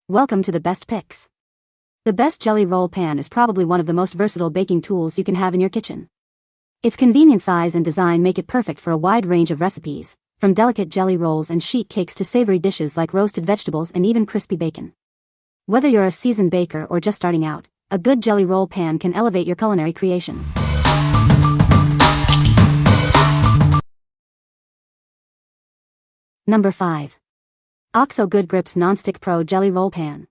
Welcome to the best picks. The best jelly roll pan is probably one of the most versatile baking tools you can have in your kitchen. Its convenient size and design make it perfect for a wide range of recipes, from delicate jelly rolls and sheet cakes to savory dishes like roasted vegetables and even crispy bacon. Whether you're a seasoned baker or just starting out, a good jelly roll pan can elevate your culinary creations. Number 5. OXO Good Grips Nonstick Pro Jelly Roll Pan.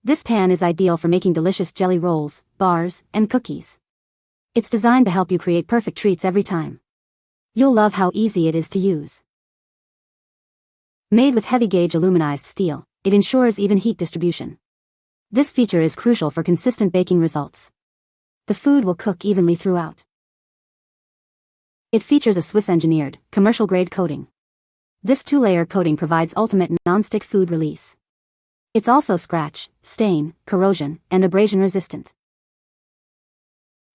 This pan is ideal for making delicious jelly rolls, bars, and cookies. It's designed to help you create perfect treats every time. You'll love how easy it is to use. Made with heavy-gauge aluminized steel, it ensures even heat distribution. This feature is crucial for consistent baking results. The food will cook evenly throughout. It features a Swiss-engineered, commercial-grade coating. This 2-layer coating provides ultimate non-stick food release. It's also scratch, stain, corrosion, and abrasion resistant.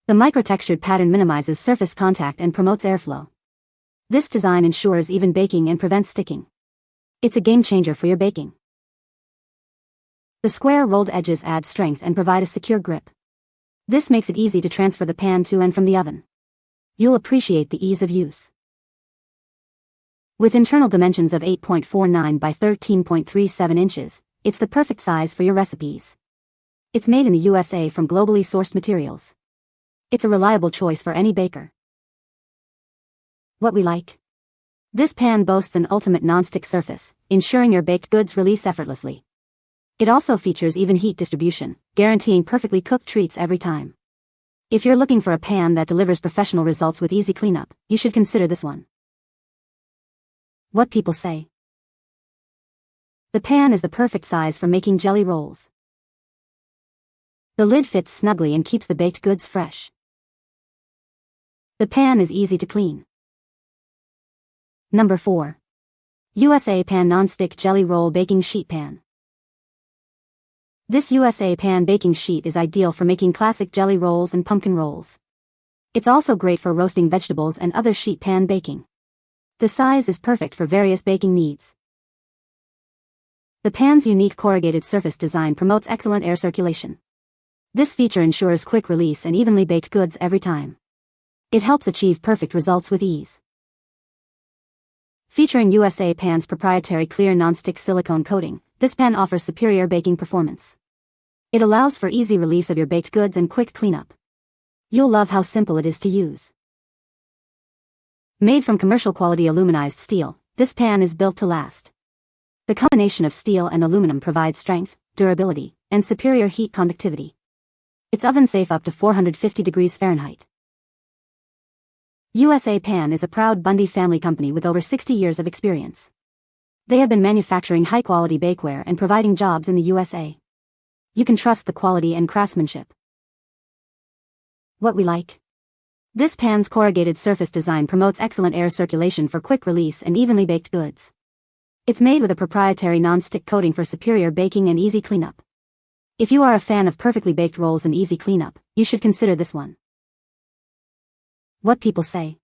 The micro-textured pattern minimizes surface contact and promotes airflow. This design ensures even baking and prevents sticking. It's a game changer for your baking. The square rolled edges add strength and provide a secure grip. This makes it easy to transfer the pan to and from the oven. You'll appreciate the ease of use. With internal dimensions of 8.49 by 13.37 inches, it's the perfect size for your recipes. It's made in the USA from globally sourced materials. It's a reliable choice for any baker. What we like? This pan boasts an ultimate non-stick surface, ensuring your baked goods release effortlessly. It also features even heat distribution, guaranteeing perfectly cooked treats every time. If you're looking for a pan that delivers professional results with easy cleanup, you should consider this one. What people say. The pan is the perfect size for making jelly rolls. The lid fits snugly and keeps the baked goods fresh. The pan is easy to clean. Number 4. USA Pan Non-Stick Jelly Roll Baking Sheet Pan. This USA Pan baking sheet is ideal for making classic jelly rolls and pumpkin rolls. It's also great for roasting vegetables and other sheet pan baking. The size is perfect for various baking needs. The pan's unique corrugated surface design promotes excellent air circulation. This feature ensures quick release and evenly baked goods every time. It helps achieve perfect results with ease. Featuring USA Pan's proprietary clear non-stick silicone coating, this pan offers superior baking performance. It allows for easy release of your baked goods and quick cleanup. You'll love how simple it is to use. Made from commercial quality aluminized steel, this pan is built to last. The combination of steel and aluminum provides strength, durability, and superior heat conductivity. It's oven safe up to 450 degrees Fahrenheit. USA Pan is a proud Bundy family company with over 60 years of experience. They have been manufacturing high-quality bakeware and providing jobs in the USA. You can trust the quality and craftsmanship. What we like? This pan's corrugated surface design promotes excellent air circulation for quick release and evenly baked goods. It's made with a proprietary non-stick coating for superior baking and easy cleanup. If you are a fan of perfectly baked rolls and easy cleanup, you should consider this one. What people say.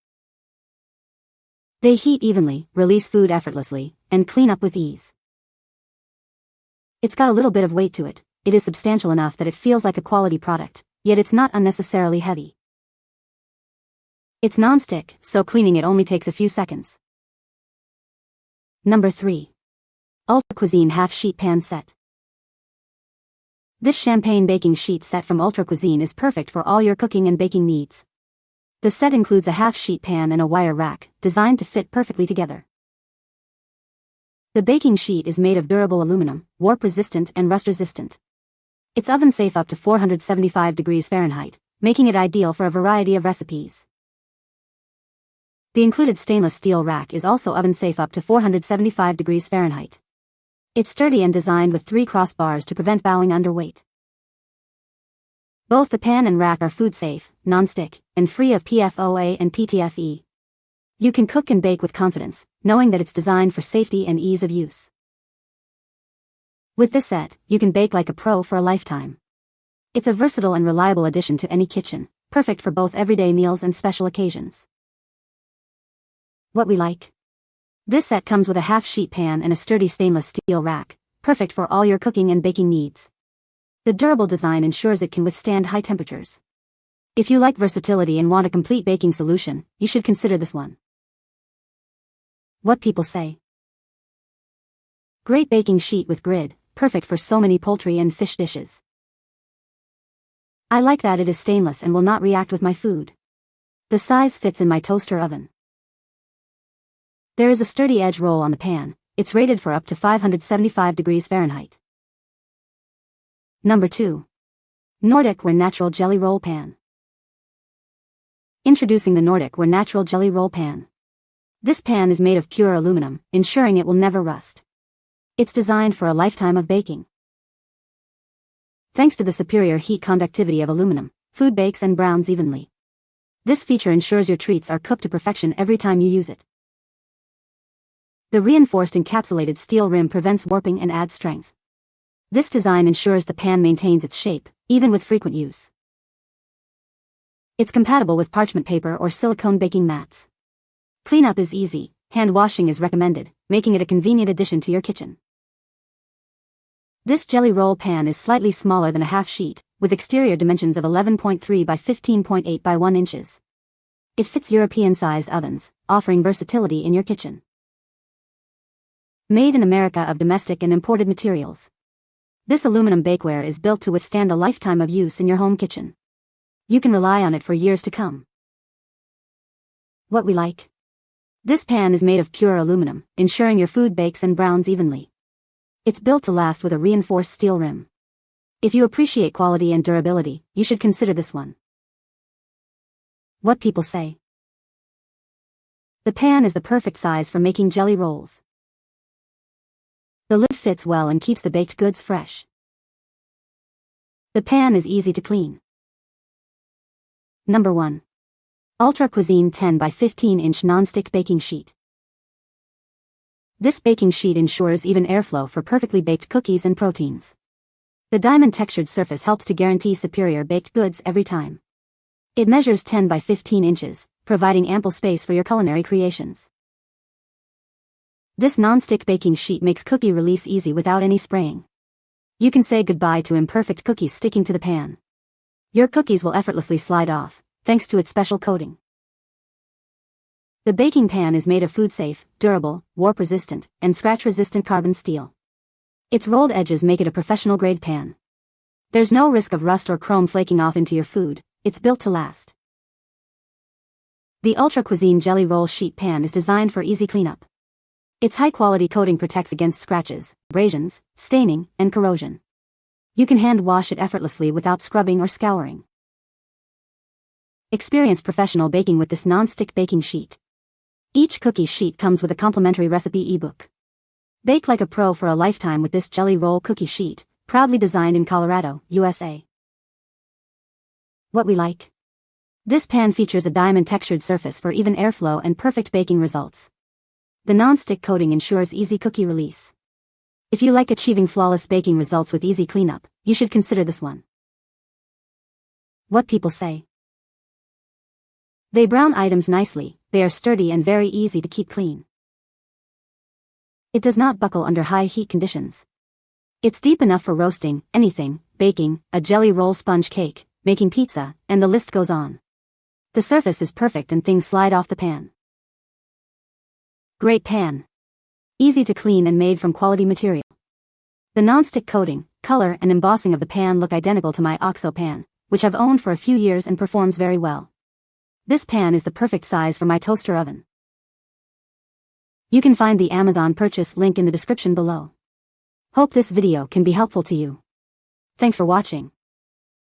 They heat evenly, release food effortlessly, and clean up with ease. It's got a little bit of weight to it. It is substantial enough that it feels like a quality product, yet it's not unnecessarily heavy. It's non-stick, so cleaning it only takes a few seconds. Number 3. Ultra Cuisine Half Sheet Pan Set. This champagne baking sheet set from Ultra Cuisine is perfect for all your cooking and baking needs. The set includes a half-sheet pan and a wire rack, designed to fit perfectly together. The baking sheet is made of durable aluminum, warp-resistant and rust-resistant. It's oven-safe up to 475 degrees Fahrenheit, making it ideal for a variety of recipes. The included stainless steel rack is also oven-safe up to 475 degrees Fahrenheit. It's sturdy and designed with 3 crossbars to prevent bowing under weight. Both the pan and rack are food-safe, non-stick, and free of PFOA and PTFE. You can cook and bake with confidence, knowing that it's designed for safety and ease of use. With this set, you can bake like a pro for a lifetime. It's a versatile and reliable addition to any kitchen, perfect for both everyday meals and special occasions. What we like? This set comes with a half-sheet pan and a sturdy stainless steel rack, perfect for all your cooking and baking needs. The durable design ensures it can withstand high temperatures. If you like versatility and want a complete baking solution, you should consider this one. What people say. Great baking sheet with grid, perfect for so many poultry and fish dishes. I like that it is stainless and will not react with my food. The size fits in my toaster oven. There is a sturdy edge roll on the pan. It's rated for up to 575 degrees Fahrenheit. Number 2. Nordic Ware Natural Jelly Roll Pan. Introducing the Nordic Ware Natural Jelly Roll Pan. This pan is made of pure aluminum, ensuring it will never rust. It's designed for a lifetime of baking. Thanks to the superior heat conductivity of aluminum, food bakes and browns evenly. This feature ensures your treats are cooked to perfection every time you use it. The reinforced encapsulated steel rim prevents warping and adds strength. This design ensures the pan maintains its shape, even with frequent use. It's compatible with parchment paper or silicone baking mats. Cleanup is easy, hand washing is recommended, making it a convenient addition to your kitchen. This jelly roll pan is slightly smaller than a half sheet, with exterior dimensions of 11.3 by 15.8 by 1 inches. It fits European-size ovens, offering versatility in your kitchen. Made in America of domestic and imported materials. This aluminum bakeware is built to withstand a lifetime of use in your home kitchen. You can rely on it for years to come. What we like. This pan is made of pure aluminum, ensuring your food bakes and browns evenly. It's built to last with a reinforced steel rim. If you appreciate quality and durability, you should consider this one. What people say. The pan is the perfect size for making jelly rolls. The lid fits well and keeps the baked goods fresh. The pan is easy to clean. Number 1. Ultra Cuisine 10 by 15 inch Nonstick Baking Sheet. This baking sheet ensures even airflow for perfectly baked cookies and proteins. The diamond textured surface helps to guarantee superior baked goods every time. It measures 10 by 15 inches, providing ample space for your culinary creations. This non-stick baking sheet makes cookie release easy without any spraying. You can say goodbye to imperfect cookies sticking to the pan. Your cookies will effortlessly slide off, thanks to its special coating. The baking pan is made of food-safe, durable, warp-resistant, and scratch-resistant carbon steel. Its rolled edges make it a professional-grade pan. There's no risk of rust or chrome flaking off into your food. It's built to last. The Ultra Cuisine Jelly Roll Sheet Pan is designed for easy cleanup. Its high-quality coating protects against scratches, abrasions, staining, and corrosion. You can hand wash it effortlessly without scrubbing or scouring. Experience professional baking with this non-stick baking sheet. Each cookie sheet comes with a complimentary recipe ebook. Bake like a pro for a lifetime with this jelly roll cookie sheet, proudly designed in Colorado, USA. What we like. This pan features a diamond textured surface for even airflow and perfect baking results. The non-stick coating ensures easy cookie release. If you like achieving flawless baking results with easy cleanup, you should consider this one. What people say. They brown items nicely, they are sturdy and very easy to keep clean. It does not buckle under high heat conditions. It's deep enough for roasting, anything, baking, a jelly roll sponge cake, making pizza, and the list goes on. The surface is perfect and things slide off the pan. Great pan. Easy to clean and made from quality material. The non-stick coating, color and embossing of the pan look identical to my OXO pan, which I've owned for a few years and performs very well. This pan is the perfect size for my toaster oven. You can find the Amazon purchase link in the description below. Hope this video can be helpful to you. Thanks for watching.